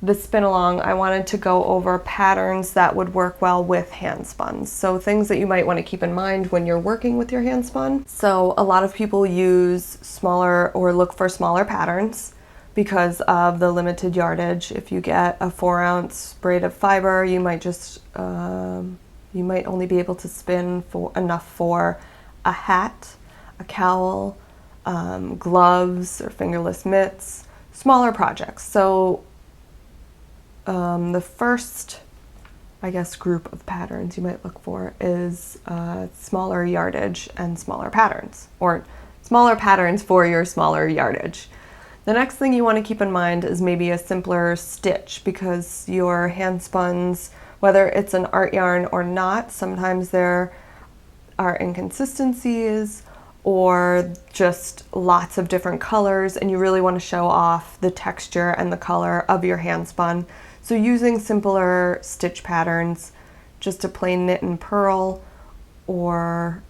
the spin along, I wanted to go over patterns that would work well with handspuns. So things that you might want to keep in mind when you're working with your handspun. So a lot of people use smaller or look for smaller patterns because of the limited yardage. If you get a 4-ounce braid of fiber, you might just you might only be able to spin for enough for a hat, a cowl, gloves or fingerless mitts, smaller projects. So the first, I guess, group of patterns you might look for is smaller yardage and smaller patterns, or smaller patterns for your smaller yardage. The next thing you want to keep in mind is maybe a simpler stitch, because your handspuns, whether it's an art yarn or not, sometimes there are inconsistencies or just lots of different colors, and you really want to show off the texture and the color of your handspun. So using simpler stitch patterns, just a plain knit and purl, or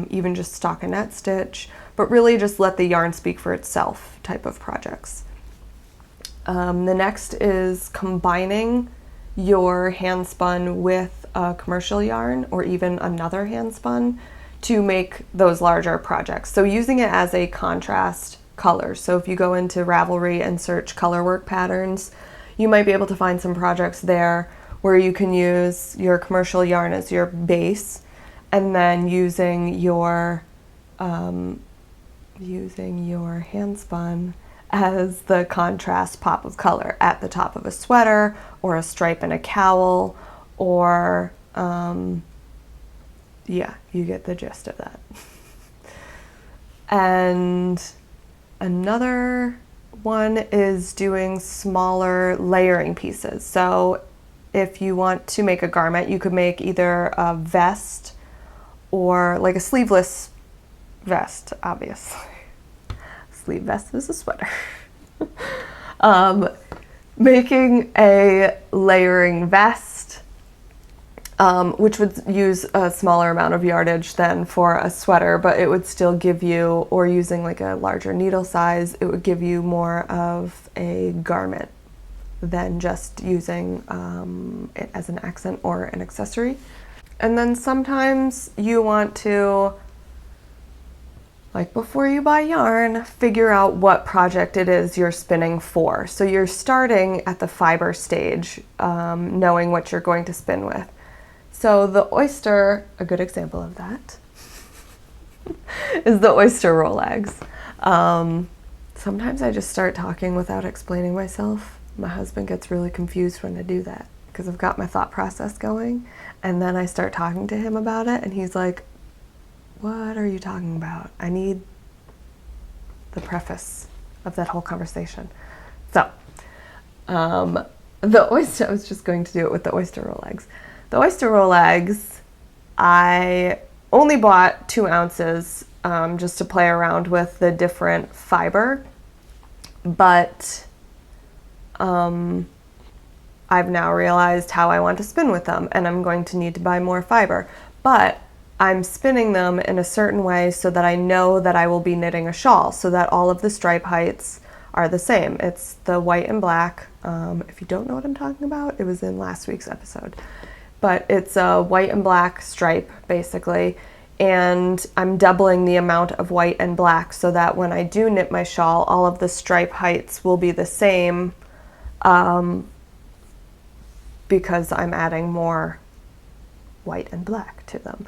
even just stockinette stitch, but really just let the yarn speak for itself type of projects. The next is combining your handspun with a commercial yarn or even another handspun to make those larger projects. So using it as a contrast color. So if you go into Ravelry and search colorwork patterns, you might be able to find some projects there where you can use your commercial yarn as your base, and then using your handspun as the contrast pop of color at the top of a sweater or a stripe in a cowl, or yeah, you get the gist of that. And another one is doing smaller layering pieces. So if you want to make a garment, you could make either a vest or like a sleeveless vest, obviously. Sleeve vest is a sweater. Making a layering vest, which would use a smaller amount of yardage than for a sweater, but it would still give you, or using like a larger needle size, it would give you more of a garment than just using it as an accent or an accessory. And then sometimes you want to, like before you buy yarn, figure out what project it is you're spinning for. So you're starting at the fiber stage, knowing what you're going to spin with. So the oyster, a good example of that, is the oyster roll eggs. Sometimes I just start talking without explaining myself. My husband gets really confused when I do that because I've got my thought process going, and then I start talking to him about it and he's like, what are you talking about? I need the preface of that whole conversation. So, the oyster, I was just going to do it with the oyster roll eggs. The oyster roll eggs, I only bought 2 ounces just to play around with the different fiber, but I've now realized how I want to spin with them, and I'm going to need to buy more fiber. But I'm spinning them in a certain way so that I know that I will be knitting a shawl, so that all of the stripe heights are the same. It's the white and black. If you don't know what I'm talking about, it was in last week's episode. But it's a white and black stripe, basically, and I'm doubling the amount of white and black so that when I do knit my shawl, all of the stripe heights will be the same, because I'm adding more white and black to them.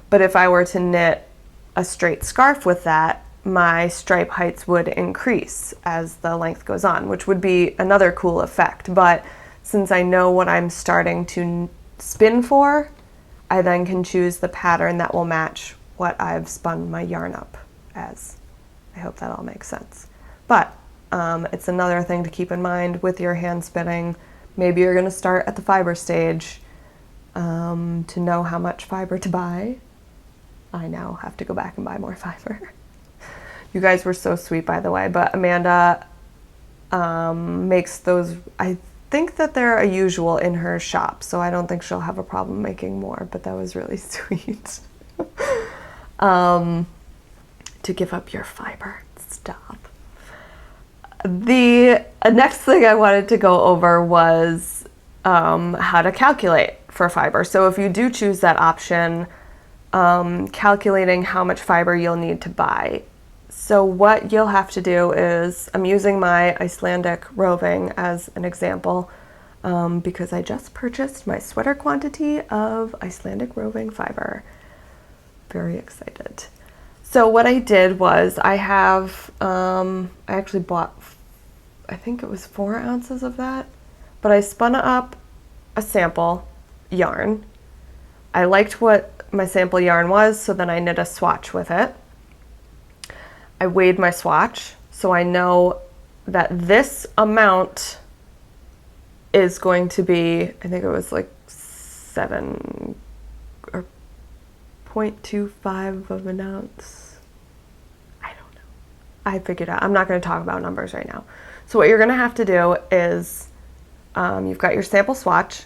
But if I were to knit a straight scarf with that, my stripe heights would increase as the length goes on, which would be another cool effect. But since I know what I'm starting to spin for, I then can choose the pattern that will match what I've spun my yarn up as. I hope that all makes sense. But it's another thing to keep in mind with your hand spinning. Maybe you're going to start at the fiber stage to know how much fiber to buy. I now have to go back and buy more fiber. You guys were so sweet, by the way, but Amanda makes those, I think that they're a usual in her shop, so I don't think she'll have a problem making more, but that was really sweet. To give up your fiber. Stop. The next thing I wanted to go over was how to calculate for fiber. So if you do choose that option, calculating how much fiber you'll need to buy. So what you'll have to do is, I'm using my Icelandic roving as an example because I just purchased my sweater quantity of Icelandic roving fiber. Very excited. So what I did was I actually bought, I think it was 4 ounces of that, but I spun up a sample yarn. I liked what my sample yarn was, so then I knit a swatch with it. I weighed my swatch, so I know that this amount is going to be, I think it was like 7 or 0.25 of an ounce. I don't know. I figured out. I'm not going to talk about numbers right now. So what you're going to have to do is you've got your sample swatch,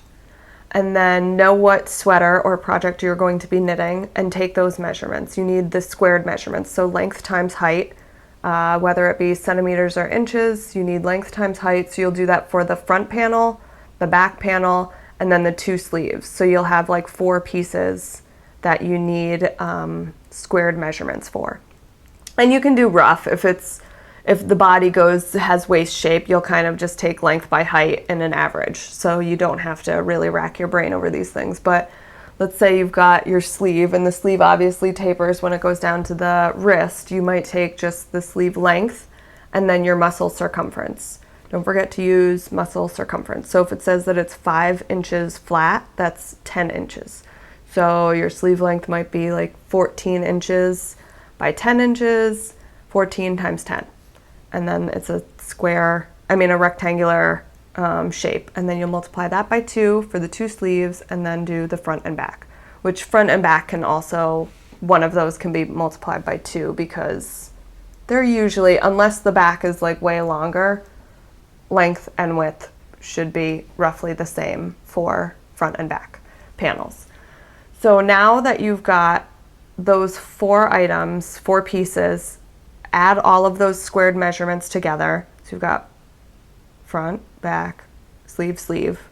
and then know what sweater or project you're going to be knitting and take those measurements. You need the squared measurements, so length times height, whether it be centimeters or inches, you need length times height. So you'll do that for the front panel, the back panel, and then the 2 sleeves. So you'll have like 4 pieces that you need squared measurements for. And you can do rough. If the body has waist shape, you'll kind of just take length by height and an average. So you don't have to really rack your brain over these things. But let's say you've got your sleeve, and the sleeve obviously tapers when it goes down to the wrist. You might take just the sleeve length and then your muscle circumference. Don't forget to use muscle circumference. So if it says that it's 5 inches flat, that's 10 inches. So your sleeve length might be like 14 inches by 10 inches, 14 times 10. And then it's a a rectangular shape, and then you'll multiply that by 2 for the 2 sleeves, and then do the front and back, which front and back can also, one of those can be multiplied by 2 because they're usually, unless the back is like way longer, length and width should be roughly the same for front and back panels. So now that you've got those 4 items, 4 pieces, add all of those squared measurements together. So you've got front, back, sleeve, sleeve,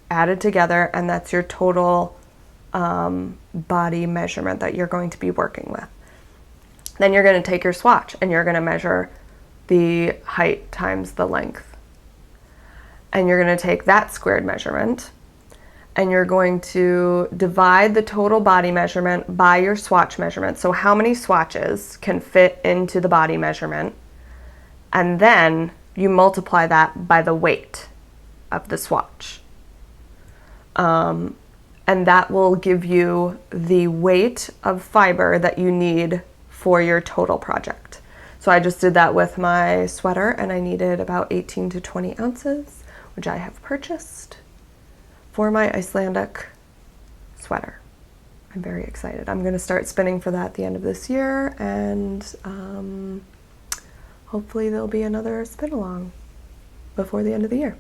added together, and that's your total body measurement that you're going to be working with. Then you're going to take your swatch and you're going to measure the height times the length. And you're going to take that squared measurement and you're going to divide the total body measurement by your swatch measurement. So how many swatches can fit into the body measurement? And then you multiply that by the weight of the swatch. And that will give you the weight of fiber that you need for your total project. So I just did that with my sweater, and I needed about 18 to 20 ounces, which I have purchased for my Icelandic sweater. I'm very excited. I'm going to start spinning for that at the end of this year, and hopefully there'll be another spin along before the end of the year.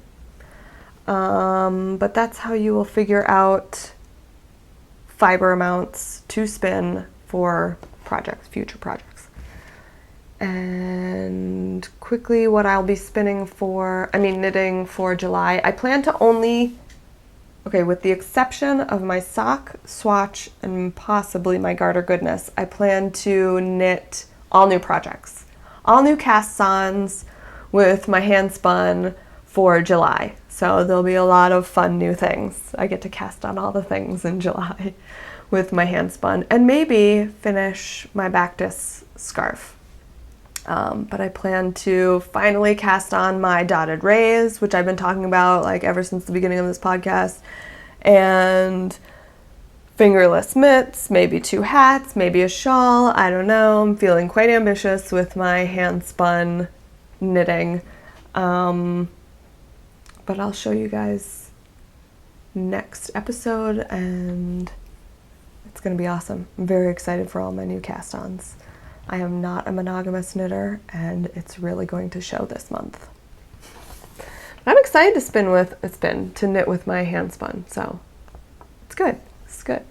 But that's how you will figure out fiber amounts to spin for projects, future projects. And quickly what I'll be knitting for July. I plan to only, with the exception of my sock, swatch, and possibly my garter goodness, I plan to knit all new projects, all new casts-ons with my hand spun for July. So there'll be a lot of fun new things. I get to cast on all the things in July with my hand spun, and maybe finish my Bactus scarf. But I plan to finally cast on my dotted rays, which I've been talking about ever since the beginning of this podcast, and fingerless mitts, maybe 2 hats, maybe a shawl, I don't know. I'm feeling quite ambitious with my hand spun knitting. But I'll show you guys next episode, and it's going to be awesome. I'm very excited for all my new cast-ons. I am not a monogamous knitter, and it's really going to show this month. I'm excited to knit with my hand spun, so it's good. It's good.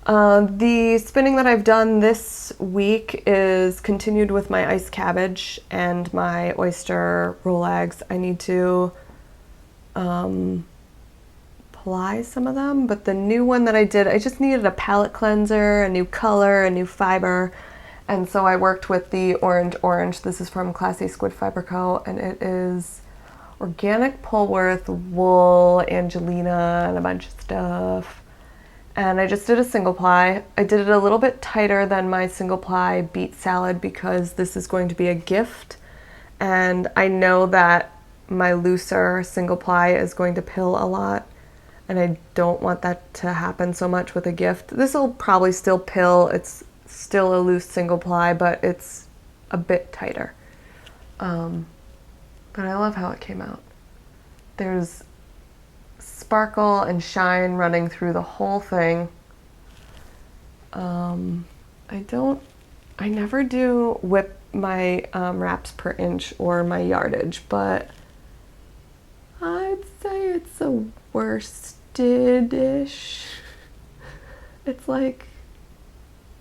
The spinning that I've done this week is continued with my ice cabbage and my oyster roll eggs. I need to ply some of them, but the new one that I did, I just needed a palette cleanser, a new color, a new fiber, and so I worked with the orange. This is from Classy Squid Fiber Co., and it is organic Polworth wool, Angelina, and a bunch of stuff. And I just did a single ply. I did it a little bit tighter than my single ply beet salad because this is going to be a gift, and I know that my looser single ply is going to pill a lot, and I don't want that to happen so much with a gift. This will probably still pill. It's still a loose single ply, but it's a bit tighter. But I love how it came out. There's sparkle and shine running through the whole thing. I never do whip my wraps per inch or my yardage, but I'd say it's a worsted-ish. It's like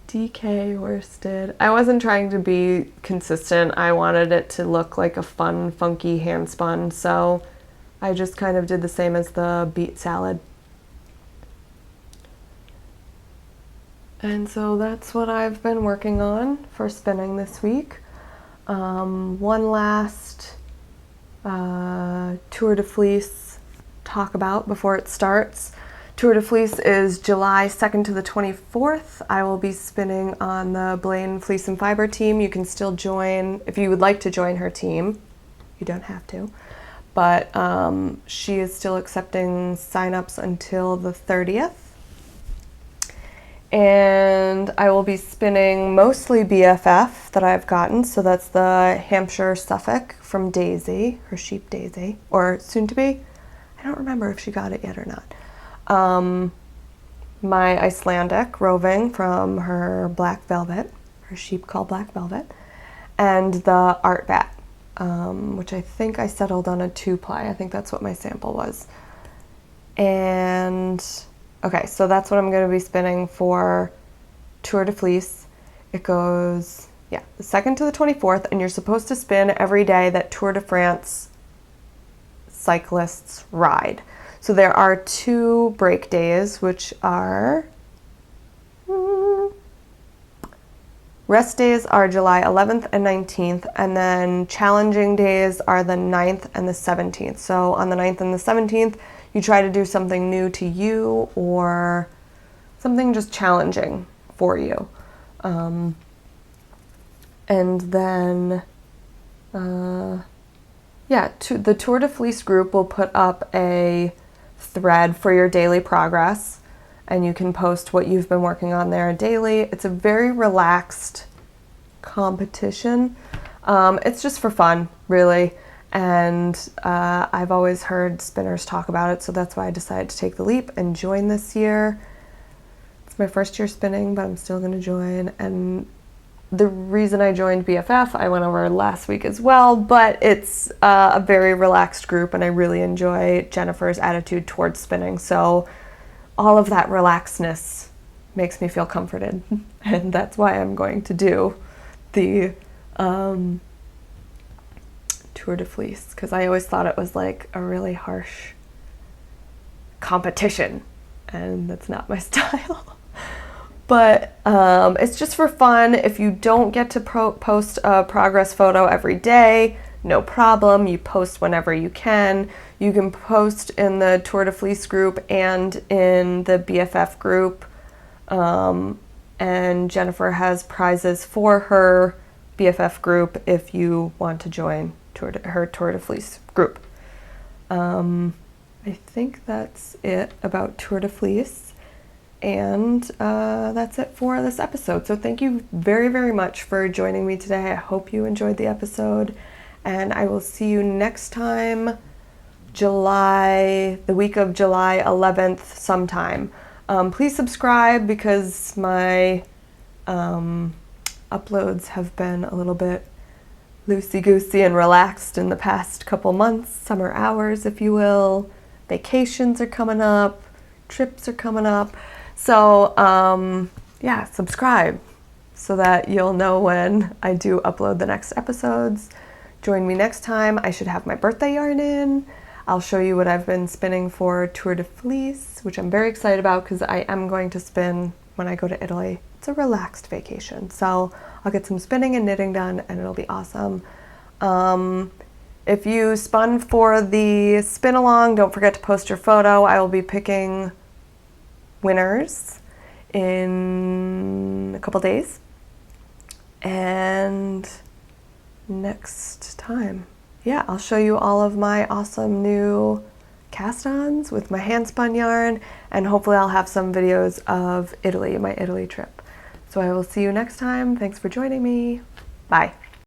DK worsted. I wasn't trying to be consistent. I wanted it to look like a fun, funky hand spun, so I just kind of did the same as the beet salad. And so that's what I've been working on for spinning this week. One last Tour de Fleece talk about before it starts. Tour de Fleece is July 2nd to the 24th. I will be spinning on the Blaine Fleece and Fiber team. You can still join if you would like to join her team. You don't have to. But she is still accepting signups until the 30th. And I will be spinning mostly BFF that I've gotten. So that's the Hampshire Suffolk from Daisy, her sheep Daisy, or soon to be. I don't remember if she got it yet or not. My Icelandic roving from her Black Velvet, her sheep called Black Velvet, and the Art Bat, which I think I settled on a 2-ply. I think that's what my sample was. And okay, so that's what I'm going to be spinning for Tour de Fleece. It goes, the 2nd to the 24th, and you're supposed to spin every day that Tour de France cyclists ride. So there are 2 break days, which are, rest days are July 11th and 19th, and then challenging days are the 9th and the 17th. So on the 9th and the 17th, you try to do something new to you or something just challenging for you. And then, the Tour de Fleece group will put up a thread for your daily progress, and you can post what you've been working on there daily. It's a very relaxed competition. It's just for fun, really. And I've always heard spinners talk about it, so that's why I decided to take the leap and join this year. It's my first year spinning, but I'm still going to join. And the reason I joined BFF, I went over last week as well, but it's a very relaxed group, and I really enjoy Jennifer's attitude towards spinning. So all of that relaxedness makes me feel comforted, and that's why I'm going to do the Tour de Fleece, because I always thought it was like a really harsh competition, and that's not my style. But it's just for fun. If you don't get to post a progress photo every day, no problem. You post whenever you can. You can post in the Tour de Fleece group and in the BFF group. And Jennifer has prizes for her BFF group if you want to join her Tour de Fleece group. I think that's it about Tour de Fleece. And that's it for this episode. So thank you very, very much for joining me today. I hope you enjoyed the episode. And I will see you next time, the week of July 11th sometime. Please subscribe, because my uploads have been a little bit loosey-goosey and relaxed in the past couple months. Summer hours, if you will. Vacations are coming up. Trips are coming up. So, subscribe so that you'll know when I do upload the next episodes. Join me next time. I should have my birthday yarn in. I'll show you what I've been spinning for Tour de Fleece, which I'm very excited about because I am going to spin when I go to Italy. It's a relaxed vacation. So I'll get some spinning and knitting done, and it'll be awesome. If you spun for the spin along, don't forget to post your photo. I will be picking winners in a couple days, and next time, I'll show you all of my awesome new cast-ons with my handspun yarn, and hopefully I'll have some videos of Italy, my Italy trip. So I will see you next time. Thanks for joining me. Bye.